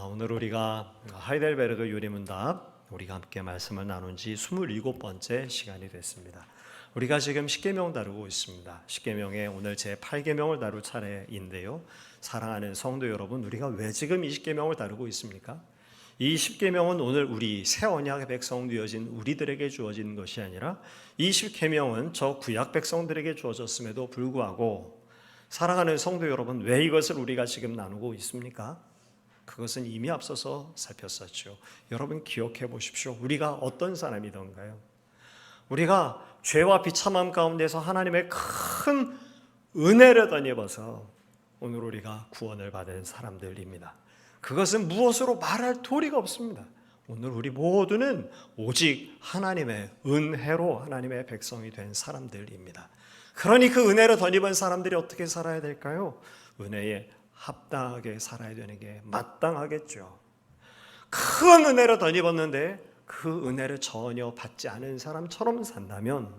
오늘 우리가 하이델베르그 유리문답 우리가 함께 말씀을 나눈 지 27번째 시간이 됐습니다. 우리가 지금 십계명 다루고 있습니다. 십계명의 오늘 제 8계명을 다룰 차례인데요. 사랑하는 성도 여러분, 우리가 왜 지금 이 십계명을 다루고 있습니까? 이 십계명은 오늘 우리 새 언약의 백성 되어진 우리들에게 주어진 것이 아니라 이 십계명은 저 구약 백성들에게 주어졌음에도 불구하고 사랑하는 성도 여러분, 왜 이것을 우리가 지금 나누고 있습니까? 그것은 이미 앞서서 살폈었죠. 여러분 기억해 보십시오. 우리가 어떤 사람이던가요? 우리가 죄와 비참함 가운데서 하나님의 큰 은혜를 덧입어서 오늘 우리가 구원을 받은 사람들입니다. 그것은 무엇으로 말할 도리가 없습니다. 오늘 우리 모두는 오직 하나님의 은혜로 하나님의 백성이 된 사람들입니다. 그러니 그 은혜를 덧입은 사람들이 어떻게 살아야 될까요? 은혜에 합당하게 살아야 되는 게 마땅하겠죠. 큰 은혜를 덧입었는데 그 은혜를 전혀 받지 않은 사람처럼 산다면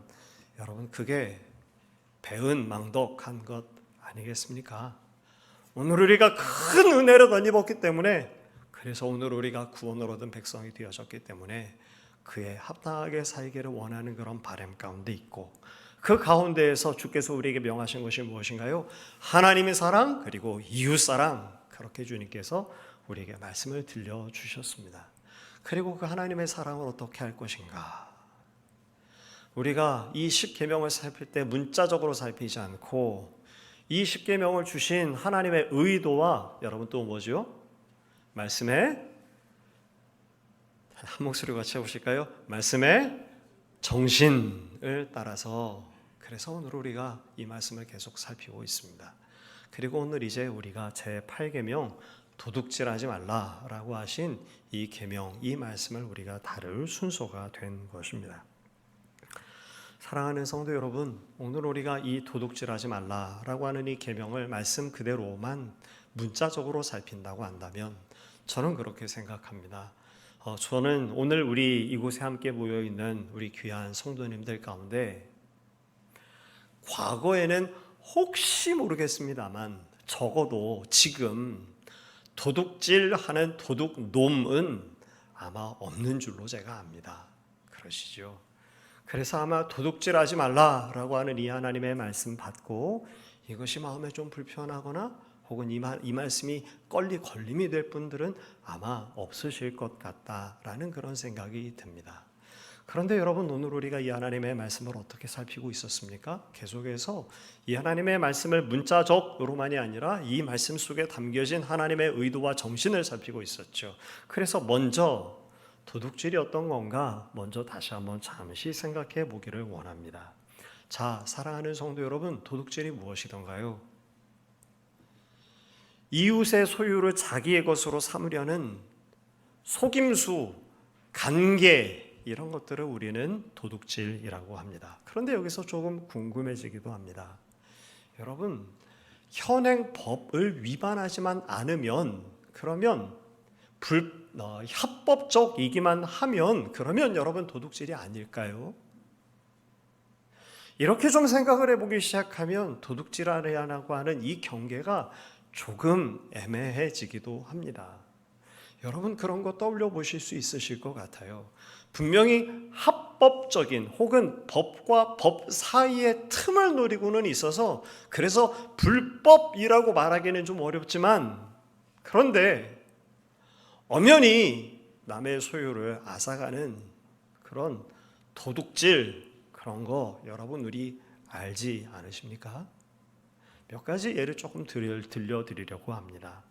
여러분 그게 배은망덕한 것 아니겠습니까? 오늘 우리가 큰 은혜를 덧입었기 때문에, 그래서 오늘 우리가 구원을 얻은 백성이 되어졌기 때문에 그에 합당하게 살기를 원하는 그런 바람 가운데 있고, 그 가운데에서 주께서 우리에게 명하신 것이 무엇인가요? 하나님의 사랑 그리고 이웃 사랑, 그렇게 주님께서 우리에게 말씀을 들려주셨습니다. 그리고 그 하나님의 사랑을 어떻게 할 것인가? 우리가 이 십계명을 살필 때 문자적으로 살피지 않고 이 십계명을 주신 하나님의 의도와 여러분 또 뭐죠? 말씀에 한 목소리로 같이 해보실까요? 말씀의 정신을 따라서, 그래서 오늘 우리가 이 말씀을 계속 살피고 있습니다. 그리고 오늘 이제 우리가 제 8계명 도둑질하지 말라라고 하신 이 계명, 이 말씀을 우리가 다룰 순서가 된 것입니다. 사랑하는 성도 여러분, 오늘 우리가 이 도둑질하지 말라라고 하는 이 계명을 말씀 그대로만 문자적으로 살핀다고 한다면 저는 그렇게 생각합니다. 저는 오늘 우리 이곳에 함께 모여 있는 우리 귀한 성도님들 가운데 과거에는 혹시 모르겠습니다만 적어도 지금 도둑질하는 도둑놈은 아마 없는 줄로 제가 압니다. 그러시죠? 그래서 아마 도둑질하지 말라라고 하는 이 하나님의 말씀 받고 이것이 마음에 좀 불편하거나 혹은 이 말씀이 걸림이 될 분들은 아마 없으실 것 같다라는 그런 생각이 듭니다. 그런데 여러분, 오늘 우리가 이 하나님의 말씀을 어떻게 살피고 있었습니까? 계속해서 이 하나님의 말씀을 문자적으로만이 아니라 이 말씀 속에 담겨진 하나님의 의도와 정신을 살피고 있었죠. 그래서 먼저 도둑질이 어떤 건가 먼저 다시 한번 잠시 생각해 보기를 원합니다. 자, 사랑하는 성도 여러분, 도둑질이 무엇이던가요? 이웃의 소유를 자기의 것으로 삼으려는 속임수, 간계, 이런 것들을 우리는 도둑질이라고 합니다. 그런데 여기서 조금 궁금해지기도 합니다. 여러분, 현행 법을 위반하지만 않으면, 그러면 합법적이기만 하면 그러면 여러분 도둑질이 아닐까요? 이렇게 좀 생각을 해보기 시작하면 도둑질하려고 하는 이 경계가 조금 애매해지기도 합니다. 여러분 그런 거 떠올려 보실 수 있으실 것 같아요. 분명히 합법적인 혹은 법과 법 사이의 틈을 노리고는 있어서 그래서 불법이라고 말하기는 좀 어렵지만, 그런데 엄연히 남의 소유를 앗아가는 그런 도둑질, 그런 거 여러분 우리 알지 않으십니까? 몇 가지 예를 조금 들려드리려고 합니다.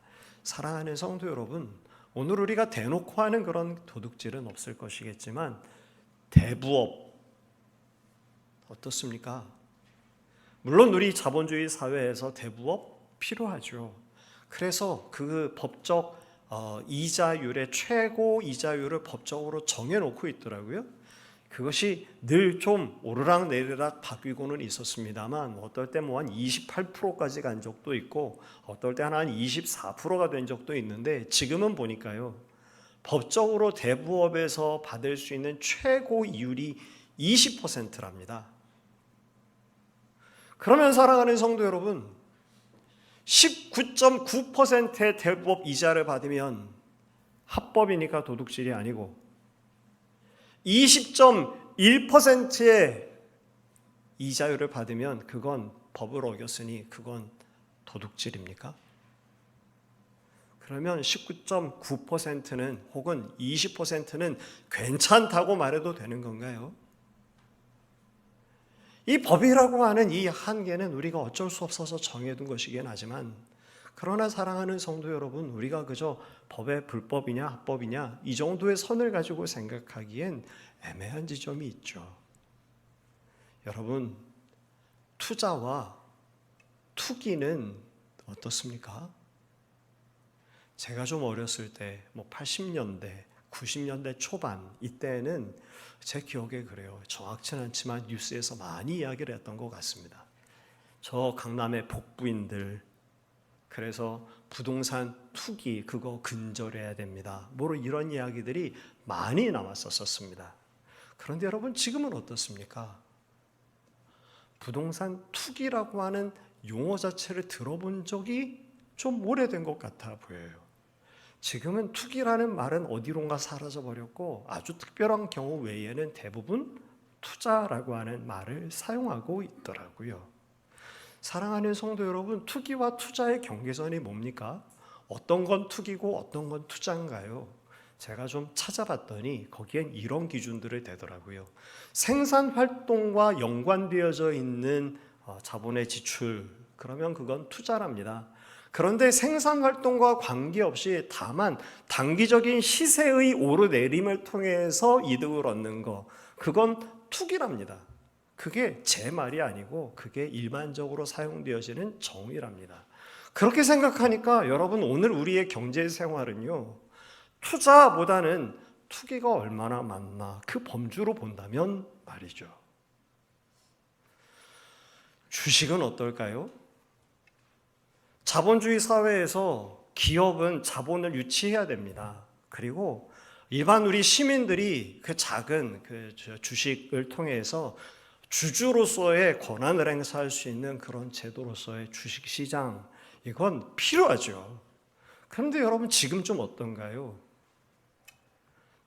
사랑하는 성도 여러분, 오늘 우리가 대놓고 하는 그런 도둑질은 없을 것이겠지만 대부업 어떻습니까? 물론 우리 자본주의 사회에서 대부업 필요하죠. 그래서 그 법적 이자율의 최고 이자율을 법적으로 정해놓고 있더라고요. 그것이 늘 좀 오르락내리락 바뀌고는 있었습니다만 어떨 때 뭐 한 28%까지 간 적도 있고 어떨 때 한 24%가 된 적도 있는데 지금은 보니까요, 법적으로 대부업에서 받을 수 있는 최고 이율이 20%랍니다. 그러면 사랑하는 성도 여러분, 19.9%의 대부업 이자를 받으면 합법이니까 도둑질이 아니고 20.1%의 이자율을 받으면 그건 법을 어겼으니 그건 도둑질입니까? 그러면 19.9%는 혹은 20%는 괜찮다고 말해도 되는 건가요? 이 법이라고 하는 이 한계는 우리가 어쩔 수 없어서 정해둔 것이긴 하지만, 그러나 사랑하는 성도 여러분, 우리가 그저 법의 불법이냐 합법이냐 이 정도의 선을 가지고 생각하기엔 애매한 지점이 있죠. 여러분, 투자와 투기는 어떻습니까? 제가 좀 어렸을 때 80년대, 90년대 초반 이때는 제 기억에 그래요. 정확치는 않지만 뉴스에서 많이 이야기를 했던 것 같습니다. 저 강남의 복부인들, 그래서 부동산 투기 그거 근절해야 됩니다. 뭐 이런 이야기들이 많이 나왔었습니다. 그런데 여러분, 지금은 어떻습니까? 부동산 투기라고 하는 용어 자체를 들어본 적이 좀 오래된 것 같아 보여요. 지금은 투기라는 말은 어디론가 사라져버렸고 아주 특별한 경우 외에는 대부분 투자라고 하는 말을 사용하고 있더라고요. 사랑하는 성도 여러분, 투기와 투자의 경계선이 뭡니까? 어떤 건 투기고 어떤 건 투자인가요? 제가 좀 찾아봤더니 거기엔 이런 기준들을 대더라고요. 생산활동과 연관되어져 있는 자본의 지출, 그러면 그건 투자랍니다. 그런데 생산활동과 관계없이 다만 단기적인 시세의 오르내림을 통해서 이득을 얻는 것, 그건 투기랍니다. 그게 제 말이 아니고 그게 일반적으로 사용되어지는 정의랍니다. 그렇게 생각하니까 여러분, 오늘 우리의 경제 생활은요, 투자보다는 투기가 얼마나 많나 그 범주로 본다면 말이죠. 주식은 어떨까요? 자본주의 사회에서 기업은 자본을 유치해야 됩니다. 그리고 일반 우리 시민들이 그 작은 주식을 통해서 주주로서의 권한을 행사할 수 있는 그런 제도로서의 주식시장, 이건 필요하죠. 그런데 여러분, 지금 좀 어떤가요?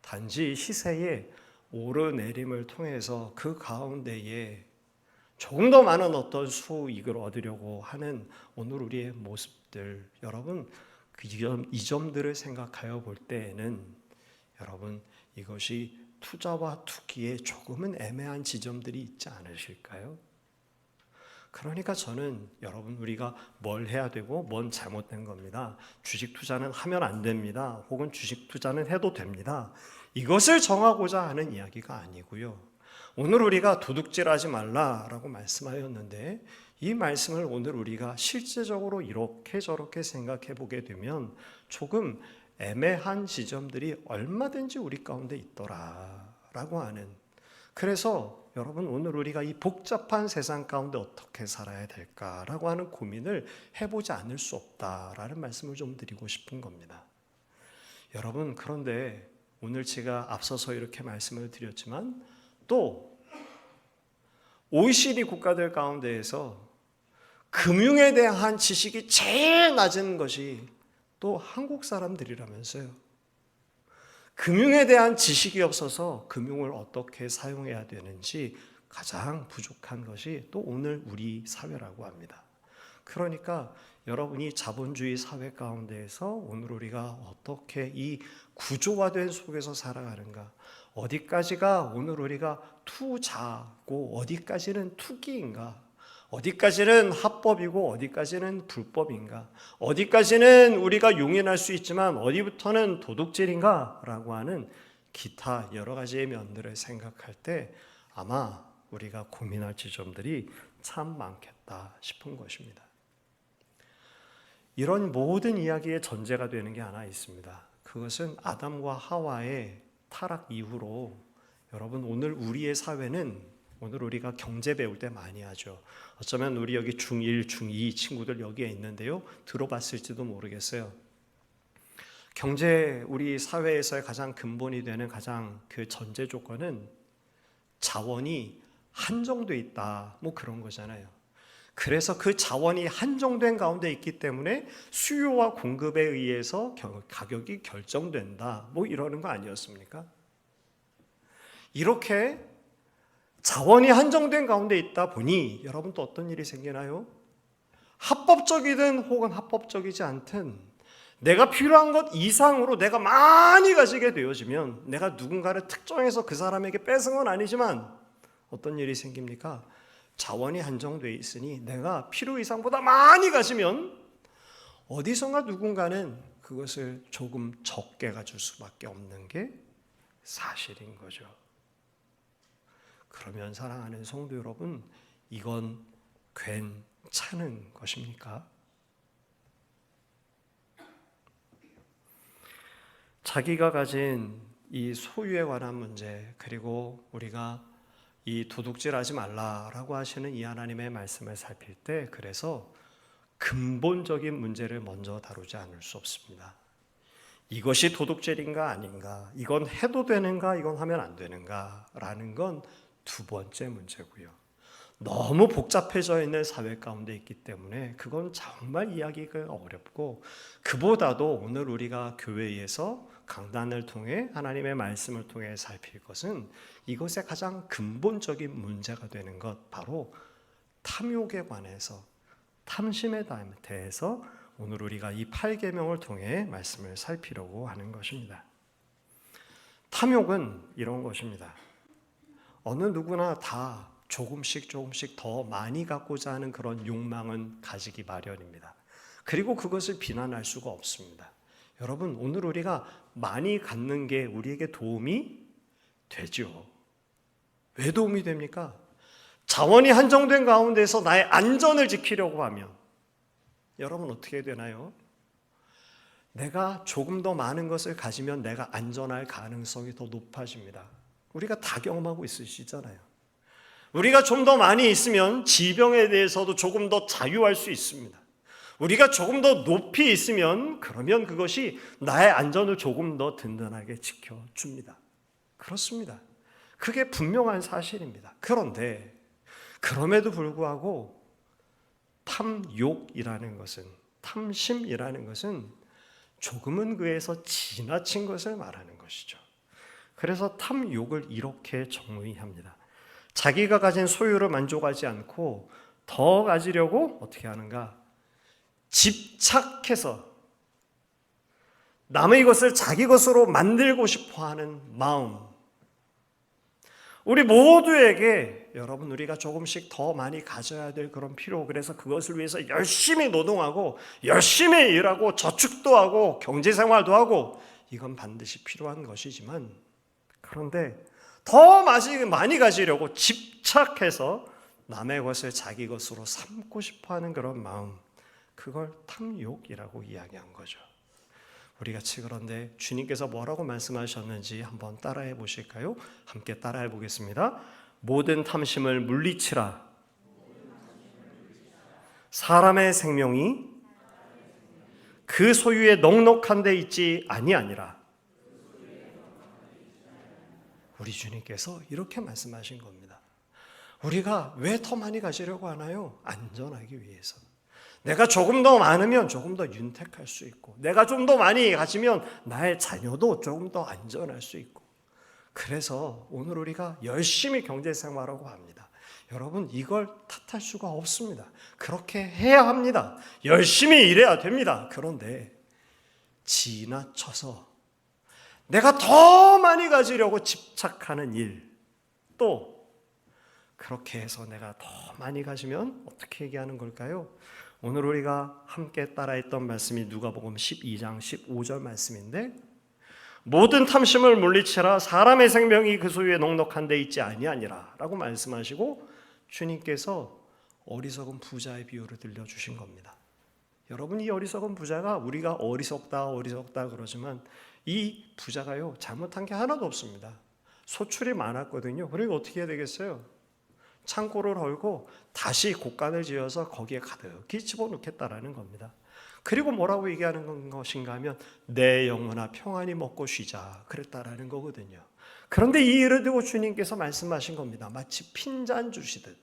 단지 시세의 오르내림을 통해서 그 가운데에 조금 더 많은 어떤 수익을 얻으려고 하는 오늘 우리의 모습들, 여러분, 이 점들을 생각하여 볼 때에는 여러분, 이것이 투자와 투기에 조금은 애매한 지점들이 있지 않으실까요? 그러니까 저는 여러분, 우리가 뭘 해야 되고 뭔 잘못된 겁니다. 주식 투자는 하면 안 됩니다. 혹은 주식 투자는 해도 됩니다. 이것을 정하고자 하는 이야기가 아니고요. 오늘 우리가 도둑질하지 말라라고 말씀하였는데, 이 말씀을 오늘 우리가 실제적으로 이렇게 저렇게 생각해 보게 되면 조금 애매한 지점들이 얼마든지 우리 가운데 있더라라고 하는, 그래서 여러분, 오늘 우리가 이 복잡한 세상 가운데 어떻게 살아야 될까라고 하는 고민을 해보지 않을 수 없다라는 말씀을 좀 드리고 싶은 겁니다. 여러분, 그런데 오늘 제가 앞서서 이렇게 말씀을 드렸지만 또 OECD 국가들 가운데에서 금융에 대한 지식이 제일 낮은 것이 또 한국 사람들이라면서요. 금융에 대한 지식이 없어서 금융을 어떻게 사용해야 되는지 가장 부족한 것이 또 오늘 우리 사회라고 합니다. 그러니까 여러분이 자본주의 사회 가운데에서 오늘 우리가 어떻게 이 구조화된 속에서 살아가는가, 어디까지가 오늘 우리가 투자고 어디까지는 투기인가, 어디까지는 합법이고 어디까지는 불법인가, 어디까지는 우리가 용인할 수 있지만 어디부터는 도둑질인가 라고 하는 기타 여러 가지의 면들을 생각할 때 아마 우리가 고민할 지점들이 참 많겠다 싶은 것입니다. 이런 모든 이야기의 전제가 되는 게 하나 있습니다. 그것은 아담과 하와의 타락 이후로 여러분, 오늘 우리의 사회는, 오늘 우리가 경제 배울 때 많이 하죠. 어쩌면 우리 여기 중1, 중2 친구들 여기에 있는데요, 들어봤을지도 모르겠어요. 경제, 우리 사회에서의 가장 근본이 되는 가장 그 전제 조건은 자원이 한정돼 있다, 뭐 그런 거잖아요. 그래서 그 자원이 한정된 가운데 있기 때문에 수요와 공급에 의해서 가격이 결정된다. 뭐 이러는 거 아니었습니까? 이렇게 자원이 한정된 가운데 있다 보니 여러분 또 어떤 일이 생기나요? 합법적이든 혹은 합법적이지 않든 내가 필요한 것 이상으로 내가 많이 가지게 되어지면 내가 누군가를 특정해서 그 사람에게 뺏은 건 아니지만 어떤 일이 생깁니까? 자원이 한정되어 있으니 내가 필요 이상보다 많이 가지면 어디선가 누군가는 그것을 조금 적게 가질 수밖에 없는 게 사실인 거죠. 그러면 사랑하는 성도 여러분, 이건 괜찮은 것입니까? 자기가 가진 이 소유에 관한 문제, 그리고 우리가 이 도둑질하지 말라라고 하시는 이 하나님의 말씀을 살필 때 그래서 근본적인 문제를 먼저 다루지 않을 수 없습니다. 이것이 도둑질인가 아닌가, 이건 해도 되는가, 이건 하면 안 되는가라는 건 두 번째 문제고요. 너무 복잡해져 있는 사회 가운데 있기 때문에 그건 정말 이야기가 어렵고, 그보다도 오늘 우리가 교회에서 강단을 통해 하나님의 말씀을 통해 살필 것은 이것의 가장 근본적인 문제가 되는 것, 바로 탐욕에 관해서, 탐심에 대해서 오늘 우리가 이 8계명을 통해 말씀을 살피려고 하는 것입니다. 탐욕은 이런 것입니다. 어느 누구나 다 조금씩 더 많이 갖고자 하는 그런 욕망은 가지기 마련입니다. 그리고 그것을 비난할 수가 없습니다. 여러분, 오늘 우리가 많이 갖는 게 우리에게 도움이 되죠. 왜 도움이 됩니까? 자원이 한정된 가운데서 나의 안전을 지키려고 하면 여러분 어떻게 되나요? 내가 조금 더 많은 것을 가지면 내가 안전할 가능성이 더 높아집니다. 우리가 다 경험하고 있으시잖아요. 우리가 좀 더 많이 있으면 질병에 대해서도 조금 더 자유할 수 있습니다. 우리가 조금 더 높이 있으면 그러면 그것이 나의 안전을 조금 더 든든하게 지켜줍니다. 그렇습니다. 그게 분명한 사실입니다. 그런데 그럼에도 불구하고 탐욕이라는 것은, 탐심이라는 것은 조금은 그에서 지나친 것을 말하는 것이죠. 그래서 탐욕을 이렇게 정의합니다. 자기가 가진 소유를 만족하지 않고 더 가지려고 어떻게 하는가? 집착해서 남의 것을 자기 것으로 만들고 싶어하는 마음. 우리 모두에게 여러분, 우리가 조금씩 더 많이 가져야 될 그런 필요, 그래서 그것을 위해서 열심히 노동하고 열심히 일하고 저축도 하고 경제생활도 하고 이건 반드시 필요한 것이지만, 그런데 더 많이 가지려고 집착해서 남의 것을 자기 것으로 삼고 싶어하는 그런 마음, 그걸 탐욕이라고 이야기한 거죠. 우리 같이 그런데 주님께서 뭐라고 말씀하셨는지 한번 따라해 보실까요? 함께 따라해 보겠습니다. 모든 탐심을 물리치라. 사람의 생명이 그 소유에 넉넉한 데 있지 아니하니라. 우리 주님께서 이렇게 말씀하신 겁니다. 우리가 왜 더 많이 가지려고 하나요? 안전하기 위해서. 내가 조금 더 많으면 조금 더 윤택할 수 있고, 내가 좀 더 많이 가지면 나의 자녀도 조금 더 안전할 수 있고, 그래서 오늘 우리가 열심히 경제생활하고 합니다. 여러분, 이걸 탓할 수가 없습니다. 그렇게 해야 합니다. 열심히 일해야 됩니다. 그런데 지나쳐서 내가 더 많이 가지려고 집착하는 일, 또 그렇게 해서 내가 더 많이 가지면 어떻게 얘기하는 걸까요? 오늘 우리가 함께 따라했던 말씀이 누가복음 12장 15절 말씀인데, 모든 탐심을 물리치라. 사람의 생명이 그 소유에 넉넉한 데 있지 아니하니라 라고 말씀하시고 주님께서 어리석은 부자의 비유를 들려주신 겁니다. 여러분, 이 어리석은 부자가, 우리가 어리석다 그러지만 이 부자가요, 잘못한 게 하나도 없습니다. 소출이 많았거든요. 그리고 어떻게 해야 되겠어요? 창고를 헐고 다시 곳간을 지어서 거기에 가득히 집어넣겠다라는 겁니다. 그리고 뭐라고 얘기하는 것인가 하면 내 영혼아 평안히 먹고 쉬자, 그랬다라는 거거든요. 그런데 이 일을 두고 주님께서 말씀하신 겁니다. 마치 핀잔 주시듯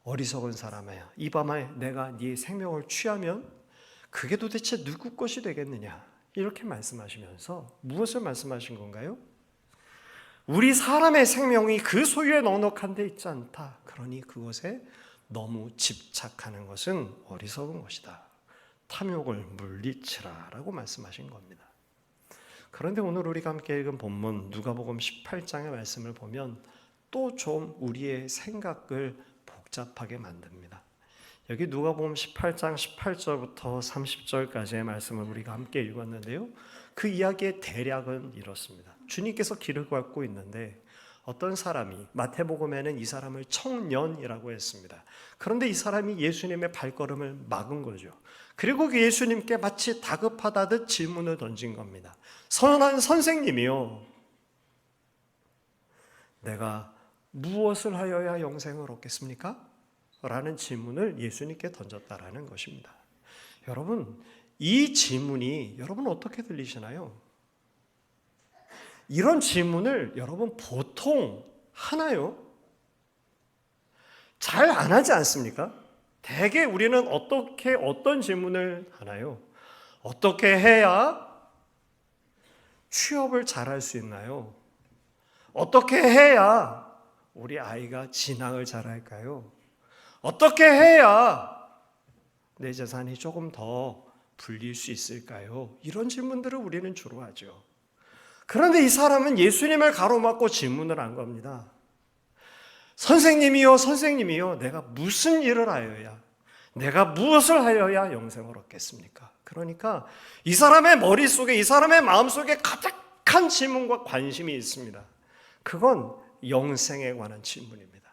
어리석은 사람이야, 이 밤에 내가 네 생명을 취하면 그게 도대체 누구 것이 되겠느냐, 이렇게 말씀하시면서 무엇을 말씀하신 건가요? 우리 사람의 생명이 그 소유에 넉넉한 데 있지 않다. 그러니 그것에 너무 집착하는 것은 어리석은 것이다. 탐욕을 물리치라 라고 말씀하신 겁니다. 그런데 오늘 우리가 함께 읽은 본문 누가복음 18장의 말씀을 보면 또 좀 우리의 생각을 복잡하게 만듭니다. 여기 누가복음 18장 18절부터 30절까지의 말씀을 우리가 함께 읽었는데요. 그 이야기의 대략은 이렇습니다. 주님께서 길을 걷고 있는데 어떤 사람이, 마태복음에는 이 사람을 청년이라고 했습니다. 그런데 이 사람이 예수님의 발걸음을 막은 거죠. 그리고 그 예수님께 마치 다급하다듯 질문을 던진 겁니다. 선한 선생님이요, 내가 무엇을 하여야 영생을 얻겠습니까? 라는 질문을 예수님께 던졌다라는 것입니다. 여러분, 이 질문이 여러분 어떻게 들리시나요? 이런 질문을 여러분 보통 하나요? 잘 안 하지 않습니까? 대개 우리는 어떤 질문을 하나요? 어떻게 해야 취업을 잘할 수 있나요? 어떻게 해야 우리 아이가 진학을 잘할까요? 어떻게 해야 내 재산이 조금 더 불릴 수 있을까요? 이런 질문들을 우리는 주로 하죠. 그런데 이 사람은 예수님을 가로막고 질문을 한 겁니다. 선생님이요, 선생님이요, 내가 무슨 일을 하여야, 내가 무엇을 하여야 영생을 얻겠습니까? 그러니까 이 사람의 머릿속에, 이 사람의 마음속에 가득한 질문과 관심이 있습니다. 그건 영생에 관한 질문입니다.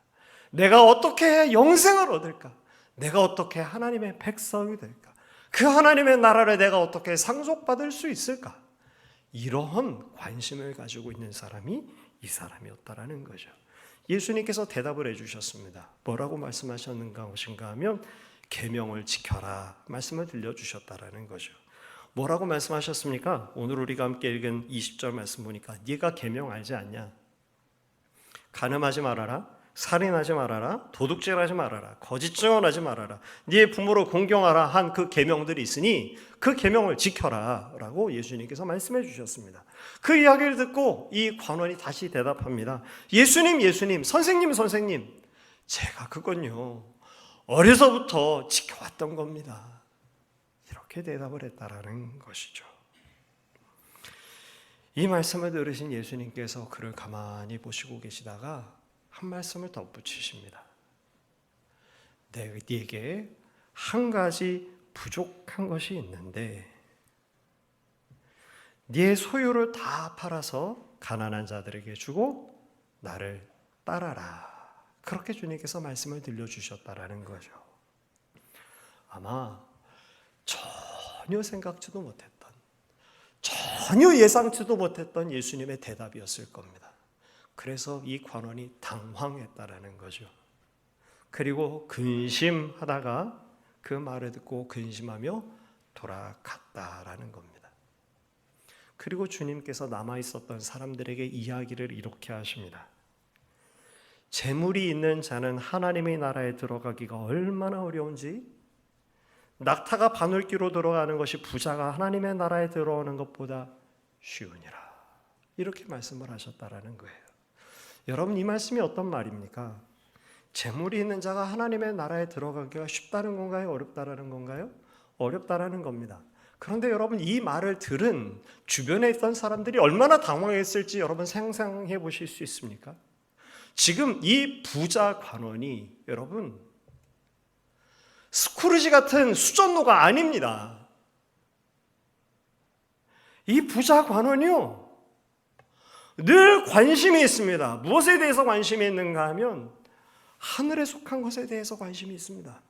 내가 어떻게 해야 영생을 얻을까? 내가 어떻게 하나님의 백성이 될까? 그 하나님의 나라를 내가 어떻게 상속받을 수 있을까? 이러한 관심을 가지고 있는 사람이 이 사람이었다라는 거죠. 예수님께서 대답을 해주셨습니다. 뭐라고 말씀하셨는가 하면 계명을 지켜라 말씀을 들려주셨다라는 거죠. 뭐라고 말씀하셨습니까? 오늘 우리가 함께 읽은 20절 말씀 보니까 네가 계명 알지 않냐? 간음하지 말아라, 살인하지 말아라, 도둑질하지 말아라, 거짓 증언하지 말아라, 네 부모를 공경하라 한 그 계명들이 있으니 그 계명을 지켜라 라고 예수님께서 말씀해 주셨습니다. 그 이야기를 듣고 이 관원이 다시 대답합니다. 예수님, 예수님, 선생님, 선생님, 제가 그건요 어려서부터 지켜왔던 겁니다. 이렇게 대답을 했다라는 것이죠. 이 말씀을 들으신 예수님께서 그를 가만히 보시고 계시다가 한 말씀을 덧붙이십니다. 네게 한 가지 부족한 것이 있는데 네 소유를 다 팔아서 가난한 자들에게 주고 나를 따라라. 그렇게 주님께서 말씀을 들려주셨다라는 거죠. 아마 전혀 생각지도 못했던, 전혀 예상치도 못했던 예수님의 대답이었을 겁니다. 그래서 이 관원이 당황했다라는 거죠. 그리고 근심하다가 그 말을 듣고 근심하며 돌아갔다라는 겁니다. 그리고 주님께서 남아있었던 사람들에게 이야기를 이렇게 하십니다. 재물이 있는 자는 하나님의 나라에 들어가기가 얼마나 어려운지, 낙타가 바늘귀로 들어가는 것이 부자가 하나님의 나라에 들어오는 것보다 쉬우니라. 이렇게 말씀을 하셨다라는 거예요. 여러분, 이 말씀이 어떤 말입니까? 재물이 있는 자가 하나님의 나라에 들어가기가 쉽다는 건가요? 어렵다라는 건가요? 어렵다라는 겁니다. 그런데 여러분, 이 말을 들은 주변에 있던 사람들이 얼마나 당황했을지 여러분 상상해 보실 수 있습니까? 지금 이 부자 관원이 여러분 스크루지 같은 수전노가 아닙니다. 이 부자 관원이요 늘 관심이 있습니다. 무엇에 대해서 관심이 있는가 하면 하늘에 속한 것에 대해서 관심이 있습니다.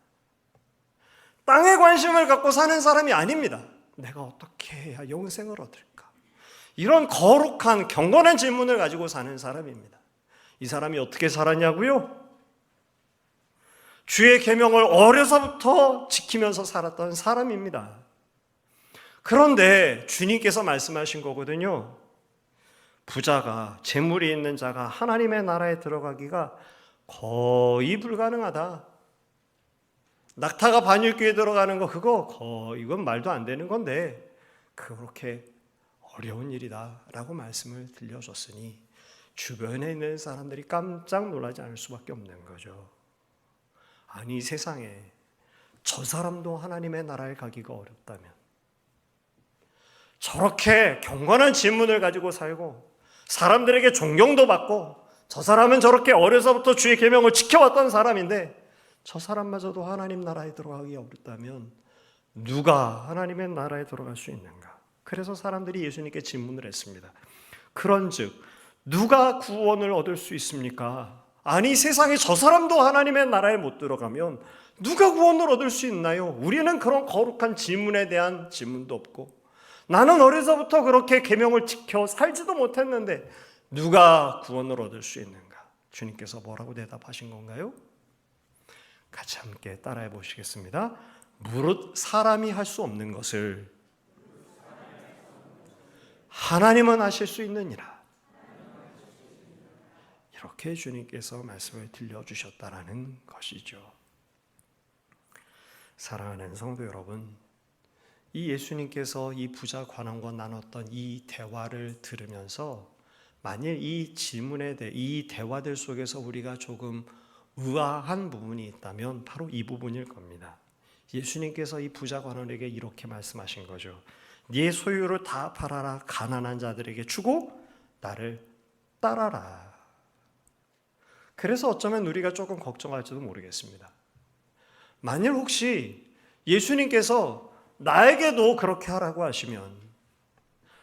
땅에 관심을 갖고 사는 사람이 아닙니다. 내가 어떻게 해야 영생을 얻을까? 이런 거룩한 경건한 질문을 가지고 사는 사람입니다. 이 사람이 어떻게 살았냐고요? 주의 계명을 어려서부터 지키면서 살았던 사람입니다. 그런데 주님께서 말씀하신 거거든요. 부자가, 재물이 있는 자가 하나님의 나라에 들어가기가 거의 불가능하다. 낙타가 반일교에 들어가는 거 그거 이건 말도 안 되는 건데 그렇게 어려운 일이다라고 말씀을 들려줬으니 주변에 있는 사람들이 깜짝 놀라지 않을 수밖에 없는 거죠. 아니 세상에 저 사람도 하나님의 나라에 가기가 어렵다면 저렇게 경건한 질문을 가지고 살고 사람들에게 존경도 받고 저 사람은 저렇게 어려서부터 주의 계명을 지켜왔던 사람인데 저 사람마저도 하나님 나라에 들어가기 어렵다면 누가 하나님의 나라에 들어갈 수 있는가? 그래서 사람들이 예수님께 질문을 했습니다. 그런즉 누가 구원을 얻을 수 있습니까? 아니 세상에 저 사람도 하나님의 나라에 못 들어가면 누가 구원을 얻을 수 있나요? 우리는 그런 거룩한 질문에 대한 질문도 없고 나는 어려서부터 그렇게 계명을 지켜 살지도 못했는데 누가 구원을 얻을 수 있는가? 주님께서 뭐라고 대답하신 건가요? 같이 함께 따라해 보시겠습니다. 무릇 사람이 할 수 없는 것을 하나님은 하실 수 있느니라. 이렇게 주님께서 말씀을 들려주셨다라는 것이죠. 사랑하는 성도 여러분, 이 예수님께서 이 부자 관원과 나눴던 이 대화를 들으면서 만일 이 질문에 대해 이 대화들 속에서 우리가 조금 의아한 부분이 있다면 바로 이 부분일 겁니다. 예수님께서 이 부자 관원에게 이렇게 말씀하신 거죠. 네 소유를 다 팔아라 가난한 자들에게 주고 나를 따라라. 그래서 어쩌면 우리가 조금 걱정할지도 모르겠습니다. 만일 혹시 예수님께서 나에게도 그렇게 하라고 하시면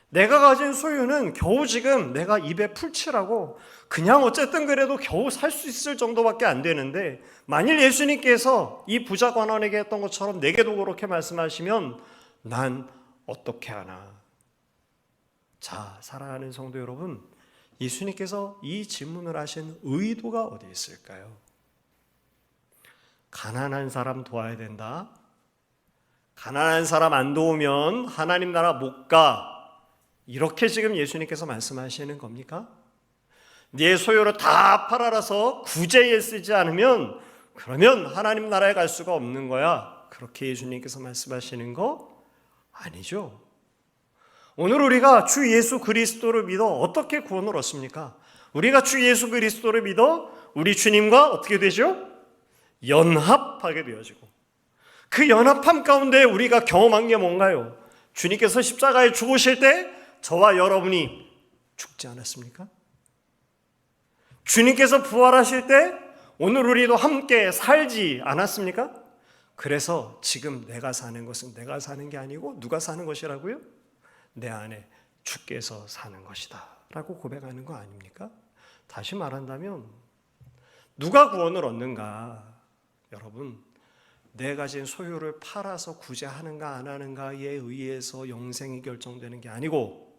내가 가진 소유는 겨우 지금 내가 입에 풀칠하고 그냥 어쨌든 그래도 겨우 살 수 있을 정도밖에 안 되는데 만일 예수님께서 이 부자 관원에게 했던 것처럼 내게도 그렇게 말씀하시면 난 어떻게 하나? 자, 사랑하는 성도 여러분, 예수님께서 이 질문을 하신 의도가 어디 있을까요? 가난한 사람 도와야 된다. 가난한 사람 안 도우면 하나님 나라 못 가. 이렇게 지금 예수님께서 말씀하시는 겁니까? 네 소유를 다 팔아라서 구제에 쓰지 않으면 그러면 하나님 나라에 갈 수가 없는 거야. 그렇게 예수님께서 말씀하시는 거 아니죠. 오늘 우리가 주 예수 그리스도를 믿어 어떻게 구원을 얻습니까? 우리가 주 예수 그리스도를 믿어 우리 주님과 어떻게 되죠? 연합하게 되어지고 그 연합함 가운데 우리가 경험한 게 뭔가요? 주님께서 십자가에 죽으실 때 저와 여러분이 죽지 않았습니까? 주님께서 부활하실 때 오늘 우리도 함께 살지 않았습니까? 그래서 지금 내가 사는 것은 내가 사는 게 아니고 누가 사는 것이라고요? 내 안에 주께서 사는 것이다 라고 고백하는 거 아닙니까? 다시 말한다면 누가 구원을 얻는가? 여러분, 내 가진 소유를 팔아서 구제하는가 안 하는가에 의해서 영생이 결정되는 게 아니고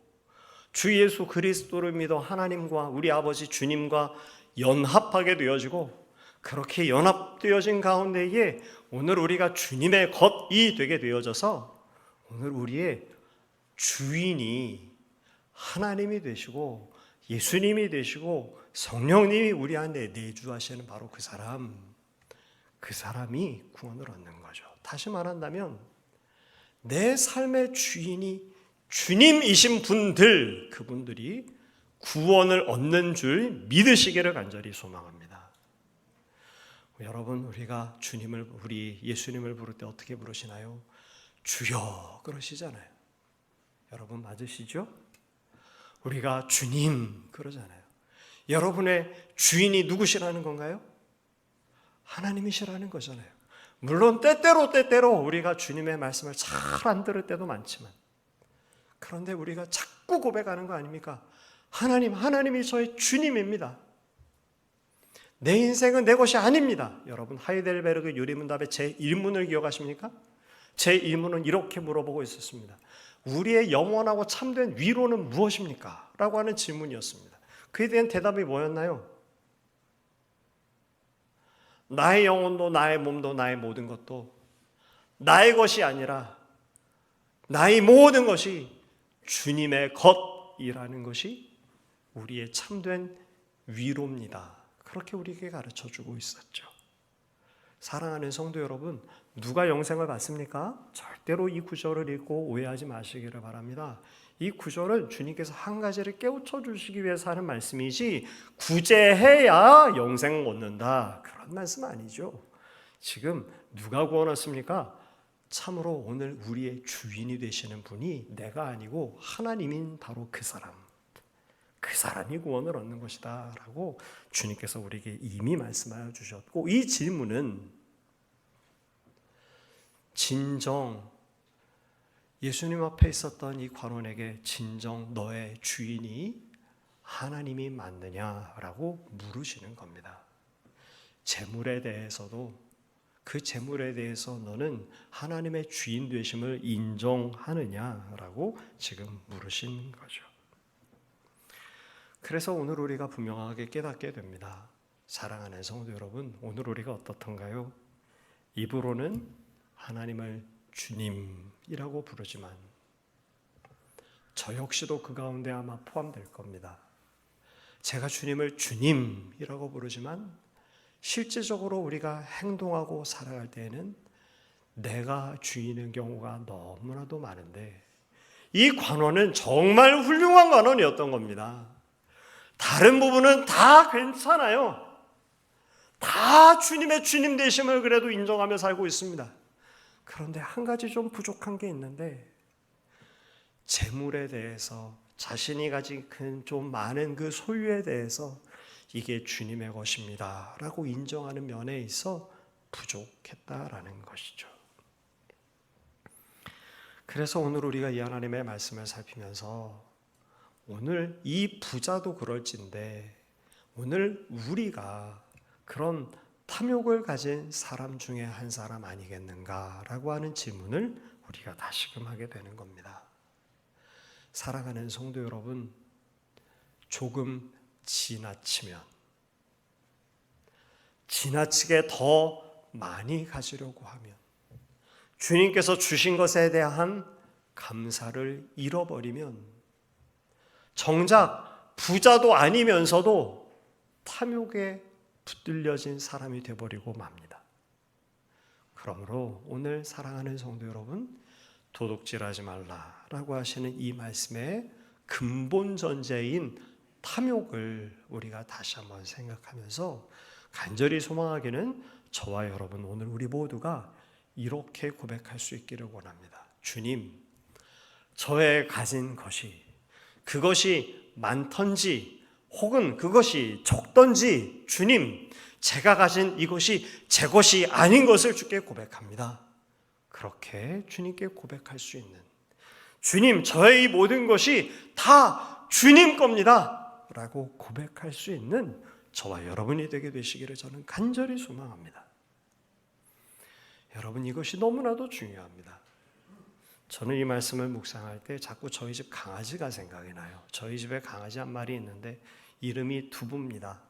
주 예수 그리스도를 믿어 하나님과 우리 아버지 주님과 연합하게 되어지고 그렇게 연합되어진 가운데에 오늘 우리가 주님의 것이 되게 되어져서 오늘 우리의 주인이 하나님이 되시고 예수님이 되시고 성령님이 우리 안에 내주하시는 바로 그 사람이 구원을 얻는 거죠. 다시 말한다면 내 삶의 주인이 주님이신 분들, 그분들이 구원을 얻는 줄 믿으시기를 간절히 소망합니다. 여러분, 우리가 우리 예수님을 부를 때 어떻게 부르시나요? 주여 그러시잖아요. 여러분 맞으시죠? 우리가 주님 그러잖아요. 여러분의 주인이 누구시라는 건가요? 하나님이시라는 거잖아요. 물론 때때로 우리가 주님의 말씀을 잘 안 들을 때도 많지만 그런데 우리가 자꾸 고백하는 거 아닙니까? 하나님이 저의 주님입니다. 내 인생은 내 것이 아닙니다. 여러분 하이델베르그 유리문답의 제 1문을 기억하십니까? 제 1문은 이렇게 물어보고 있었습니다. 우리의 영원하고 참된 위로는 무엇입니까? 라고 하는 질문이었습니다. 그에 대한 대답이 뭐였나요? 나의 영혼도 나의 몸도 나의 모든 것도 나의 것이 아니라 나의 모든 것이 주님의 것이라는 것이 우리의 참된 위로입니다. 그렇게 우리에게 가르쳐주고 있었죠. 사랑하는 성도 여러분, 누가 영생을 받습니까? 절대로 이 구절을 읽고 오해하지 마시기를 바랍니다. 이 구절은 주님께서 한 가지를 깨우쳐 주시기 위해서 하는 말씀이지 구제해야 영생 얻는다 그런 말씀 아니죠. 지금 누가 구원 얻습니까? 참으로 오늘 우리의 주인이 되시는 분이 내가 아니고 하나님인 바로 그 사람이 구원을 얻는 것이다 라고 주님께서 우리에게 이미 말씀하여 주셨고, 이 질문은 진정 예수님 앞에 있었던 이 관원에게 진정 너의 주인이 하나님이 맞느냐라고 물으시는 겁니다. 재물에 대해서도 그 재물에 대해서 너는 하나님의 주인 되심을 인정하느냐라고 지금 물으신 거죠. 그래서 오늘 우리가 분명하게 깨닫게 됩니다. 사랑하는 성도 여러분, 오늘 우리가 어떻던가요? 입으로는 하나님을 주님이라고 부르지만 저 역시도 그 가운데 아마 포함될 겁니다. 제가 주님을 주님이라고 부르지만 실제적으로 우리가 행동하고 살아갈 때에는 내가 주인인 경우가 너무나도 많은데, 이 관원은 정말 훌륭한 관원이었던 겁니다. 다른 부분은 다 괜찮아요. 다 주님의 주님 되심을 그래도 인정하며 살고 있습니다. 그런데 한 가지 좀 부족한 게 있는데, 재물에 대해서 자신이 가진 좀 많은 그 소유에 대해서 이게 주님의 것입니다 라고 인정하는 면에 있어 부족했다라는 것이죠. 그래서 오늘 우리가 이 하나님의 말씀을 살피면서 오늘 이 부자도 그럴진데 오늘 우리가 그런 탐욕을 가진 사람 중에 한 사람 아니겠는가라고 하는 질문을 우리가 다시금 하게 되는 겁니다. 사랑하는 성도 여러분, 조금 지나치게 더 많이 가지려고 하면, 주님께서 주신 것에 대한 감사를 잃어버리면 정작 부자도 아니면서도 탐욕에 붙들려진 사람이 되어버리고 맙니다. 그러므로 오늘 사랑하는 성도 여러분, 도둑질하지 말라라고 하시는 이 말씀의 근본 전제인 탐욕을 우리가 다시 한번 생각하면서 간절히 소망하기는 저와 여러분, 오늘 우리 모두가 이렇게 고백할 수 있기를 원합니다. 주님, 저의 가진 것이, 그것이 많던지 혹은 그것이 적던지, 주님, 제가 가진 이것이 제 것이 아닌 것을 주께 고백합니다. 그렇게 주님께 고백할 수 있는, 주님, 저의 이 모든 것이 다 주님 겁니다 라고 고백할 수 있는 저와 여러분이 되게 되시기를 저는 간절히 소망합니다. 여러분, 이것이 너무나도 중요합니다. 저는 이 말씀을 묵상할 때 자꾸 저희 집 강아지가 생각이 나요. 저희 집에 강아지 한 마리 있는데 이름이 두부입니다.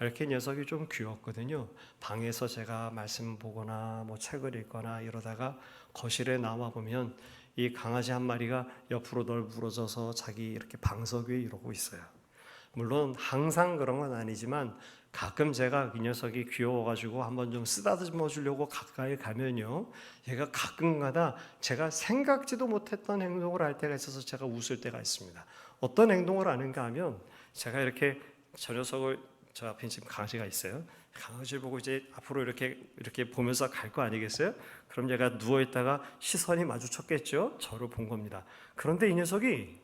이렇게 녀석이 좀 귀엽거든요. 방에서 제가 말씀 보거나 뭐 책을 읽거나 이러다가 거실에 나와 보면 이 강아지 한 마리가 옆으로 널브러져서 자기 이렇게 방석 위에 이러고 있어요. 물론 항상 그런 건 아니지만 가끔 제가 이 녀석이 귀여워가지고 한번 좀 쓰다듬어 주려고 가까이 가면요, 얘가 가끔가다 제가 생각지도 못했던 행동을 할 때가 있어서 제가 웃을 때가 있습니다. 어떤 행동을 하는가 하면, 제가 이렇게 저 녀석을, 저 앞에 지금 강아지가 있어요. 강아지를 보고 이제 앞으로 이렇게 보면서 갈 거 아니겠어요? 그럼 얘가 누워 있다가 시선이 마주쳤겠죠. 저를 본 겁니다. 그런데 이 녀석이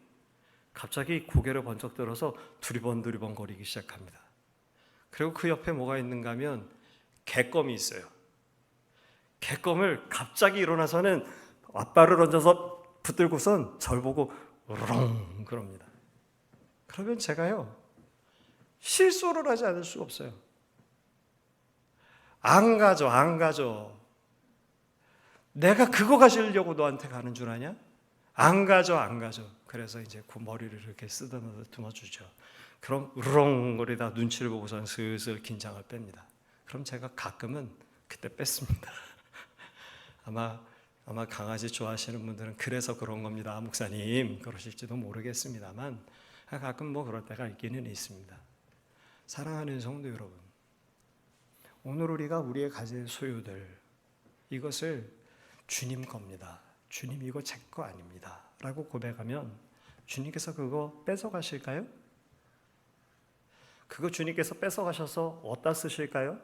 갑자기 고개를 번쩍 들어서 두리번 거리기 시작합니다. 그리고 그 옆에 뭐가 있는가 하면 개껌이 있어요. 개껌을 갑자기 일어나서는 앞발을 얹어서 붙들고선 절 보고 으르렁 그럽니다. 그러면 제가요, 실수를 하지 않을 수가 없어요. 안 가져. 내가 그거 가지려고 너한테 가는 줄 아냐? 안 가져. 그래서 이제 그 머리를 이렇게 쓰다듬어 주죠. 그럼 으렁거리다 눈치를 보고선 슬슬 긴장을 뺍니다. 그럼 제가 가끔은 그때 뺐습니다. 아마 강아지 좋아하시는 분들은 그래서 그런 겁니다, 목사님, 그러실지도 모르겠습니다만 가끔 뭐 그럴 때가 있기는 있습니다. 사랑하는 성도 여러분, 오늘 우리가 우리의 가진 소유들, 이것을 주님 겁니다. 주님 이거 제 거 아닙니다. 라고 고백하면 주님께서 그거 뺏어가실까요? 그거 주님께서 뺏어가셔서 어디다 쓰실까요?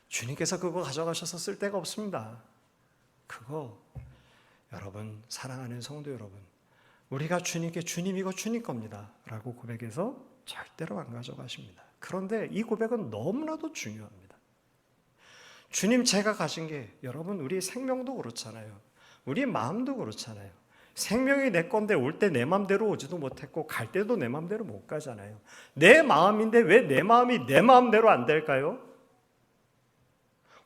주님께서 그거 가져가셔서 쓸 데가 없습니다. 그거 여러분, 사랑하는 성도 여러분, 우리가 주님께 주님 이거 주님 겁니다 라고 고백해서 절대로 안 가져가십니다. 그런데 이 고백은 너무나도 중요합니다. 주님 제가 가진 게 여러분 우리 생명도 그렇잖아요. 우리 마음도 그렇잖아요. 생명이 내 건데 올 때 내 마음대로 오지도 못했고 갈 때도 내 마음대로 못 가잖아요. 내 마음인데 왜 내 마음이 내 마음대로 안 될까요?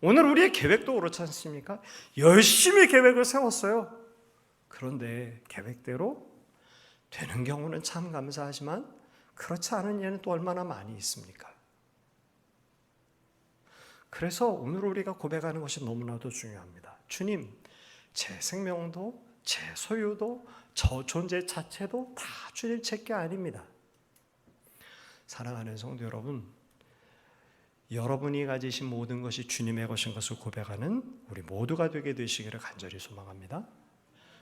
오늘 우리의 계획도 그렇지 않습니까? 열심히 계획을 세웠어요. 그런데 계획대로 되는 경우는 참 감사하지만 그렇지 않은 예는 또 얼마나 많이 있습니까? 그래서 오늘 우리가 고백하는 것이 너무나도 중요합니다. 주님, 제 생명도 제 소유도 저 존재 자체도 다 주님 제게 아닙니다. 사랑하는 성도 여러분, 여러분이 가지신 모든 것이 주님의 것인 것을 고백하는 우리 모두가 되게 되시기를 간절히 소망합니다.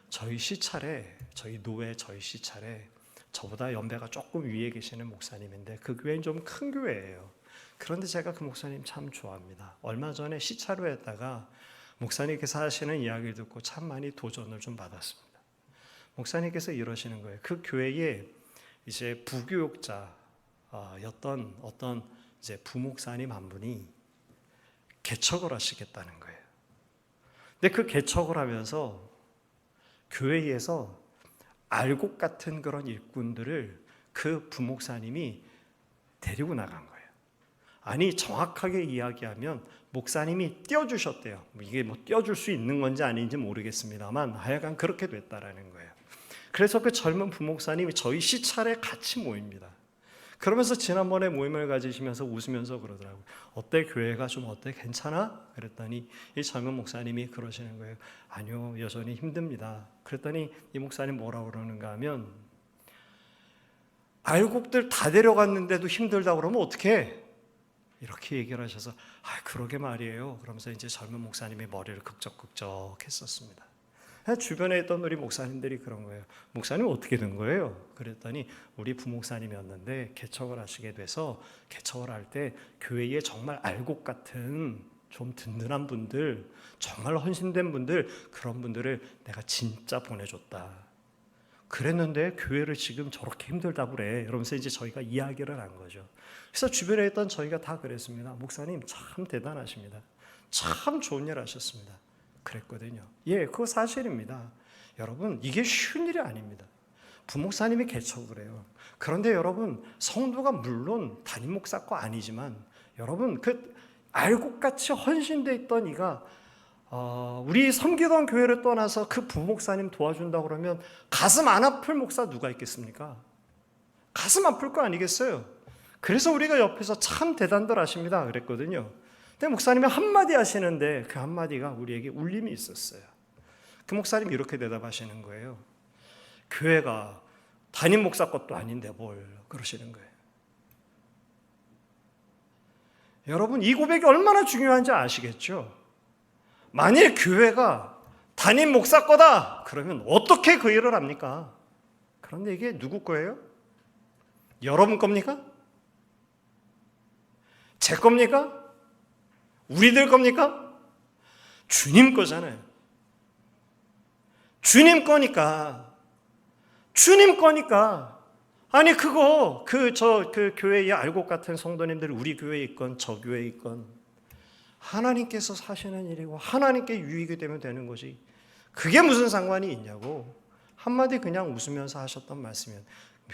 저희 시찰에, 저희 노회 저희 시찰에 저보다 연배가 조금 위에 계시는 목사님인데 그 교회는 좀 큰 교회예요. 그런데 제가 그 목사님 참 좋아합니다. 얼마 전에 시찰을 했다가 목사님께서 하시는 이야기를 듣고 참 많이 도전을 좀 받았습니다. 목사님께서 이러시는 거예요. 그 교회에 이제 부교육자였던 어떤 이제 부목사님 한 분이 개척을 하시겠다는 거예요. 근데 그 개척을 하면서 교회에서 알곡 같은 그런 일꾼들을 그 부목사님이 데리고 나간 거예요. 아니 정확하게 이야기하면 목사님이 띄워주셨대요. 이게 뭐 띄워줄 수 있는 건지 아닌지 모르겠습니다만 하여간 그렇게 됐다라는 거예요. 그래서 그 젊은 부목사님이 저희 시찰에 같이 모입니다. 그러면서 지난번에 모임을 가지시면서 웃으면서 그러더라고요. 어때 교회가 좀 어때 괜찮아? 그랬더니 이 젊은 목사님이 그러시는 거예요. 아니요 여전히 힘듭니다. 그랬더니 이 목사님 뭐라고 그러는가 하면 알곡들 다 데려갔는데도 힘들다고 그러면 어떡해? 이렇게 얘기를 하셔서 그러게 말이에요. 그러면서 이제 젊은 목사님의 머리를 극적극적 했었습니다. 주변에 있던 우리 목사님들이 그런 거예요. 목사님 어떻게 된 거예요? 그랬더니 우리 부목사님이었는데 개척을 하시게 돼서 개척을 할 때 교회에 정말 알곡 같은 좀 든든한 분들, 정말 헌신된 분들, 그런 분들을 내가 진짜 보내줬다. 그랬는데 교회를 지금 저렇게 힘들다고 그래. 이러면서 이제 저희가 이야기를 한 거죠. 그래서 주변에 있던 저희가 다 그랬습니다. 목사님 참 대단하십니다. 참 좋은 일 하셨습니다. 그랬거든요. 예, 그거 사실입니다. 여러분, 이게 쉬운 일이 아닙니다. 부목사님이 개척을 해요. 그런데 여러분, 성도가 물론 담임 목사 거 아니지만 여러분, 그 알곡같이 헌신되어 있던 이가 우리 섬기던 교회를 떠나서 그 부목사님 도와준다고 그러면 가슴 안 아플 목사 누가 있겠습니까? 가슴 아플 거 아니겠어요? 그래서 우리가 옆에서 참 대단들 하십니다 그랬거든요. 근데 목사님이 한마디 하시는데 그 한마디가 우리에게 울림이 있었어요. 그 목사님이 이렇게 대답하시는 거예요. 교회가 담임 목사 것도 아닌데 뭘 그러시는 거예요. 여러분 이 고백이 얼마나 중요한지 아시겠죠? 만일 교회가 담임 목사 거다 그러면 어떻게 그 일을 합니까? 그런데 이게 누구 거예요? 여러분 겁니까? 제 겁니까? 우리들 겁니까? 주님 거잖아요. 주님 거니까. 주님 거니까. 아니 그거 그 교회에 알곡 같은 성도님들 우리 교회에 있건 저 교회에 있건 하나님께서 사시는 일이고 하나님께 유익이 되면 되는 것이 그게 무슨 상관이 있냐고 한마디 그냥 웃으면서 하셨던 말씀이면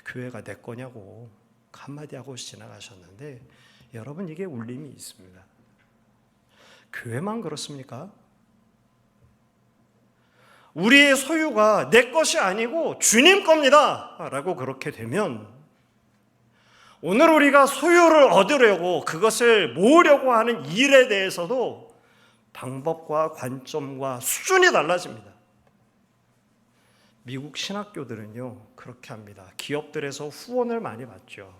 교회가 내 거냐고 한마디 하고 지나가셨는데 여러분 이게 울림이 있습니다. 교회만 그렇습니까? 우리의 소유가 내 것이 아니고 주님 겁니다 라고 그렇게 되면 오늘 우리가 소유를 얻으려고 그것을 모으려고 하는 일에 대해서도 방법과 관점과 수준이 달라집니다. 미국 신학교들은요 그렇게 합니다. 기업들에서 후원을 많이 받죠.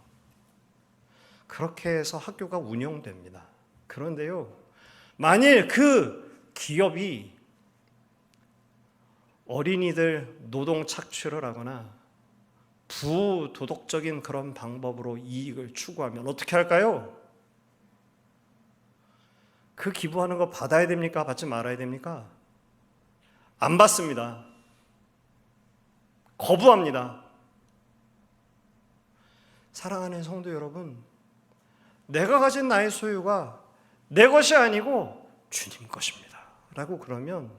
그렇게 해서 학교가 운영됩니다. 그런데요 만일 그 기업이 어린이들 노동 착취를 하거나 부도덕적인 그런 방법으로 이익을 추구하면 어떻게 할까요? 그 기부하는 거 받아야 됩니까? 받지 말아야 됩니까? 안 받습니다. 거부합니다. 사랑하는 성도 여러분, 내가 가진 나의 소유가 내 것이 아니고 주님 것입니다 라고 그러면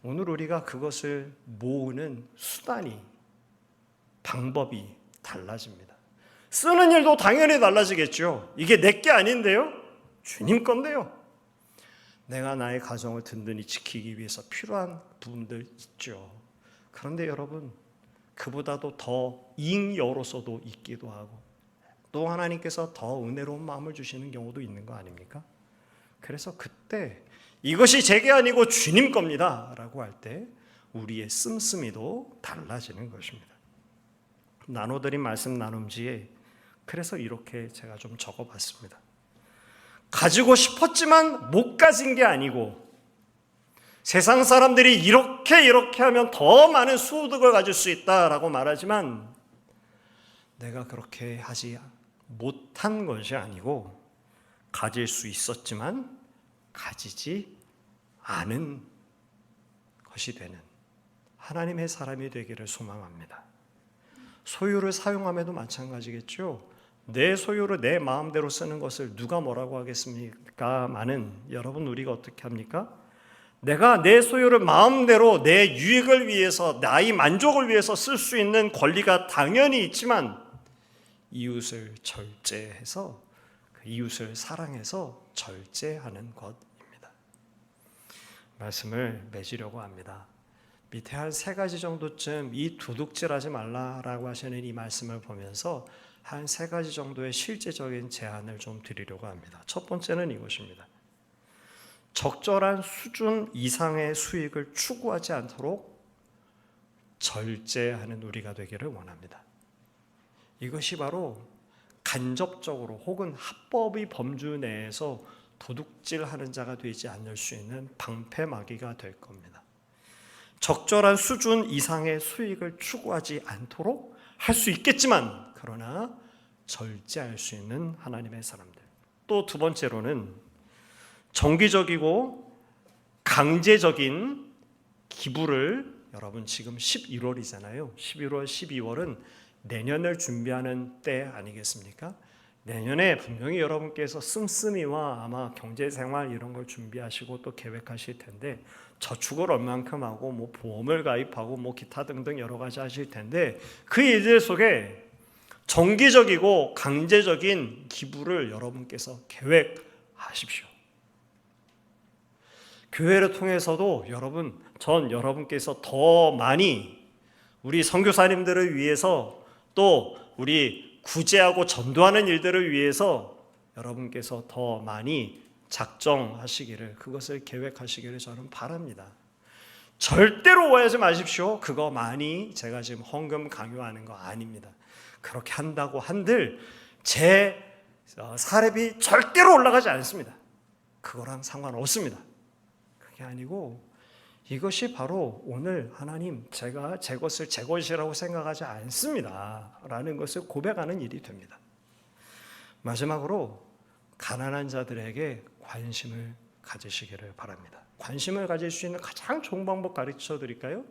오늘 우리가 그것을 모으는 수단이, 방법이 달라집니다. 쓰는 일도 당연히 달라지겠죠. 이게 내 게 아닌데요? 주님 건데요. 내가 나의 가정을 든든히 지키기 위해서 필요한 부분들 있죠. 그런데 여러분, 그보다도 더 잉여로서도 있기도 하고 또 하나님께서 더 은혜로운 마음을 주시는 경우도 있는 거 아닙니까? 그래서 그때 이것이 제게 아니고 주님 겁니다 라고 할 때 우리의 씀씀이도 달라지는 것입니다. 나눠드린 말씀 나눔지에 그래서 이렇게 제가 좀 적어봤습니다. 가지고 싶었지만 못 가진 게 아니고 세상 사람들이 이렇게 하면 더 많은 소득을 가질 수 있다라고 말하지만 내가 그렇게 하지 못한 것이 아니고 가질 수 있었지만 가지지 않은 것이 되는 하나님의 사람이 되기를 소망합니다. 소유를 사용함에도 마찬가지겠죠. 내 소유를 내 마음대로 쓰는 것을 누가 뭐라고 하겠습니까? 많은 여러분, 우리가 어떻게 합니까? 내가 내 소유를 마음대로 내 유익을 위해서, 나의 만족을 위해서 쓸 수 있는 권리가 당연히 있지만 이웃을 절제해서, 그 이웃을 사랑해서 절제하는 것입니다. 말씀을 맺으려고 합니다. 밑에 한 3가지 정도쯤 이 도둑질하지 말라라고 하시는 이 말씀을 보면서 한 3가지 정도의 실제적인 제안을 좀 드리려고 합니다. 첫 번째는 이것입니다. 적절한 수준 이상의 수익을 추구하지 않도록 절제하는 우리가 되기를 원합니다. 이것이 바로 간접적으로 혹은 합법의 범주 내에서 도둑질하는 자가 되지 않을 수 있는 방패막이가 될 겁니다. 적절한 수준 이상의 수익을 추구하지 않도록 할 수 있겠지만 그러나 절제할 수 있는 하나님의 사람들. 또 두 번째로는 정기적이고 강제적인 기부를, 여러분 지금 11월이잖아요. 11월, 12월은 내년을 준비하는 때 아니겠습니까? 내년에 분명히 여러분께서 씀씀이와 아마 경제생활 이런 걸 준비하시고 또 계획하실 텐데 저축을 얼만큼 하고 뭐 보험을 가입하고 뭐 기타 등등 여러 가지 하실 텐데 그 일들 속에 정기적이고 강제적인 기부를 여러분께서 계획하십시오. 교회를 통해서도 여러분께서 더 많이 우리 선교사님들을 위해서 또 우리 구제하고 전도하는 일들을 위해서 여러분께서 더 많이 작정하시기를, 그것을 계획하시기를 저는 바랍니다. 절대로 오해하지 마십시오. 그거 많이 제가 지금 헌금 강요하는 거 아닙니다. 그렇게 한다고 한들 제 사례비 절대로 올라가지 않습니다. 그거랑 상관없습니다. 그게 아니고 이것이 바로 오늘 하나님, 제가 제 것을 제 것이라고 생각하지 않습니다 라는 것을 고백하는 일이 됩니다. 마지막으로 가난한 자들에게 관심을 가지시기를 바랍니다. 관심을 가질 수 있는 가장 좋은 방법 가르쳐 드릴까요?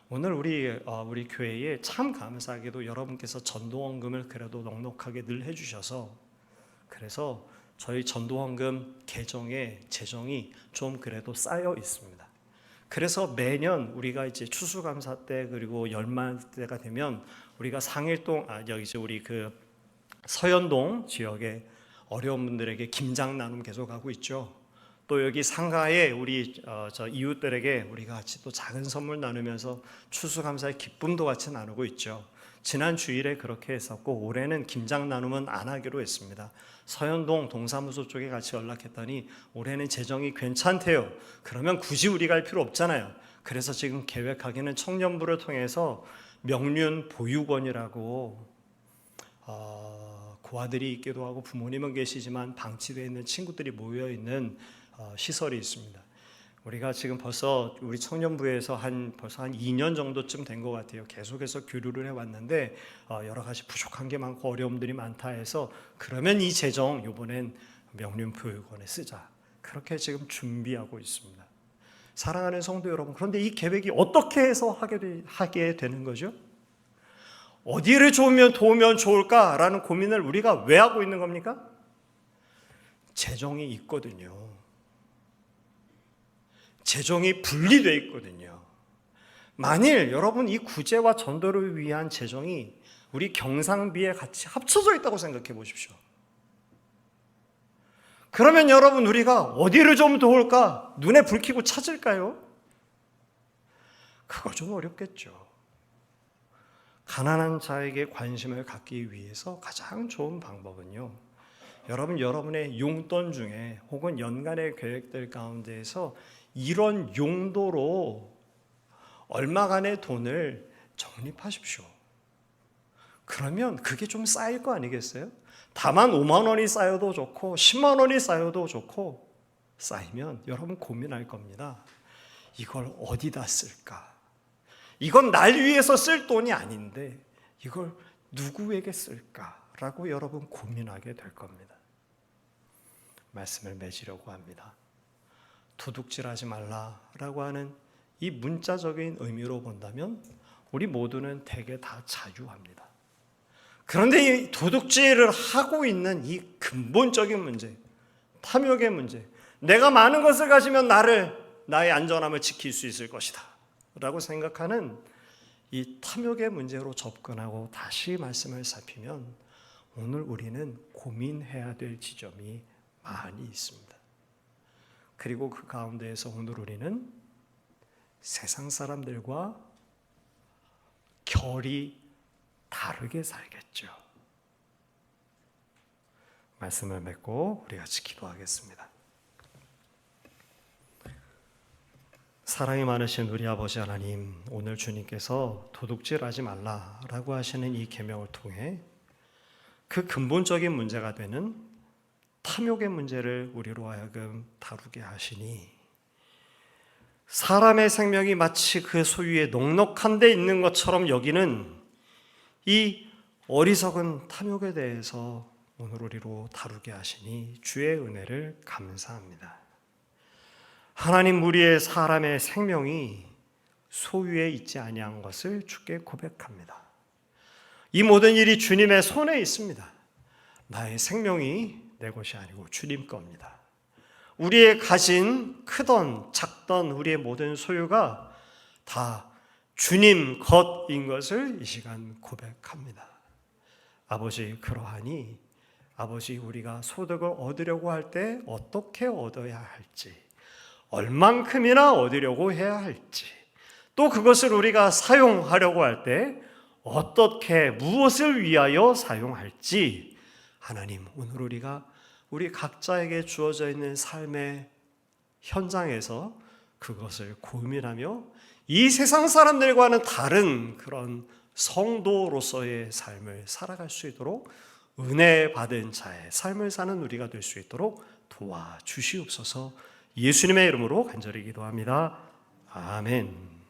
오늘 우리 교회에 참 감사하게도 여러분께서 전도원금을 그래도 넉넉하게 늘 해주셔서 그래서 저희 전도원금 계정에 재정이 좀 그래도 쌓여 있습니다. 그래서 매년 우리가 이제 추수감사 때 그리고 연말 때가 되면 우리가 상일동 여기 이제 우리 그 서현동 지역에 어려운 분들에게 김장 나눔 계속 하고 있죠. 또 여기 상가에 우리 저 이웃들에게 우리가 같이 또 작은 선물 나누면서 추수감사의 기쁨도 같이 나누고 있죠. 지난 주일에 그렇게 했었고 올해는 김장 나눔은 안 하기로 했습니다. 서현동 동사무소 쪽에 같이 연락했더니 올해는 재정이 괜찮대요. 그러면 굳이 우리가 할 필요 없잖아요. 그래서 지금 계획하기는 청년부를 통해서 명륜 보육원이라고 고아들이 있기도 하고 부모님은 계시지만 방치되어 있는 친구들이 모여 있는 시설이 있습니다. 우리가 지금 벌써 우리 청년부에서 벌써 한 2년 정도쯤 된 것 같아요. 계속해서 교류를 해왔는데 여러 가지 부족한 게 많고 어려움들이 많다 해서 그러면 이 재정 이번엔 명륜교육원에 쓰자. 그렇게 지금 준비하고 있습니다. 사랑하는 성도 여러분, 그런데 이 계획이 어떻게 해서 하게 되는 거죠? 어디를 도우면 좋을까라는 고민을 우리가 왜 하고 있는 겁니까? 재정이 있거든요. 재정이 분리되어 있거든요. 만일 여러분 이 구제와 전도를 위한 재정이 우리 경상비에 같이 합쳐져 있다고 생각해 보십시오. 그러면 여러분 우리가 어디를 좀 도울까? 눈에 불 켜고 찾을까요? 그거 좀 어렵겠죠. 가난한 자에게 관심을 갖기 위해서 가장 좋은 방법은요, 여러분의 용돈 중에 혹은 연간의 계획들 가운데에서 이런 용도로 얼마간의 돈을 적립하십시오. 그러면 그게 좀 쌓일 거 아니겠어요? 다만 5만 원이 쌓여도 좋고 10만 원이 쌓여도 좋고 쌓이면 여러분 고민할 겁니다. 이걸 어디다 쓸까? 이건 날 위해서 쓸 돈이 아닌데 이걸 누구에게 쓸까라고 여러분 고민하게 될 겁니다. 말씀을 맺으려고 합니다. 도둑질하지 말라라고 하는 이 문자적인 의미로 본다면 우리 모두는 대개 다 자유합니다. 그런데 이 도둑질을 하고 있는 이 근본적인 문제, 탐욕의 문제, 내가 많은 것을 가지면 나의 안전함을 지킬 수 있을 것이다 라고 생각하는 이 탐욕의 문제로 접근하고 다시 말씀을 살피면 오늘 우리는 고민해야 될 지점이 많이 있습니다. 그리고 그 가운데에서 오늘 우리는 세상 사람들과 결이 다르게 살겠죠. 말씀을 맺고 우리 같이 기도하겠습니다. 사랑이 많으신 우리 아버지 하나님, 오늘 주님께서 도둑질하지 말라라고 하시는 이 계명을 통해 그 근본적인 문제가 되는 탐욕의 문제를 우리로 하여금 다루게 하시니 사람의 생명이 마치 그 소유에 넉넉한 데 있는 것처럼 여기는 이 어리석은 탐욕에 대해서 오늘 우리로 다루게 하시니 주의 은혜를 감사합니다. 하나님, 우리의 사람의 생명이 소유에 있지 아니한 것을 주께 고백합니다. 이 모든 일이 주님의 손에 있습니다. 나의 생명이 내 것이 아니고 주님 겁니다. 우리의 가진 크던 작던 우리의 모든 소유가 다 주님 것인 것을 이 시간 고백합니다. 아버지, 그러하니 아버지, 우리가 소득을 얻으려고 할 때 어떻게 얻어야 할지, 얼만큼이나 얻으려고 해야 할지, 또 그것을 우리가 사용하려고 할 때 어떻게 무엇을 위하여 사용할지 하나님, 오늘 우리 각자에게 주어져 있는 삶의 현장에서 그것을 고민하며 이 세상 사람들과는 다른 그런 성도로서의 삶을 살아갈 수 있도록 은혜 받은 자의 삶을 사는 우리가 될 수 있도록 도와주시옵소서. 예수님의 이름으로 간절히 기도합니다. 아멘.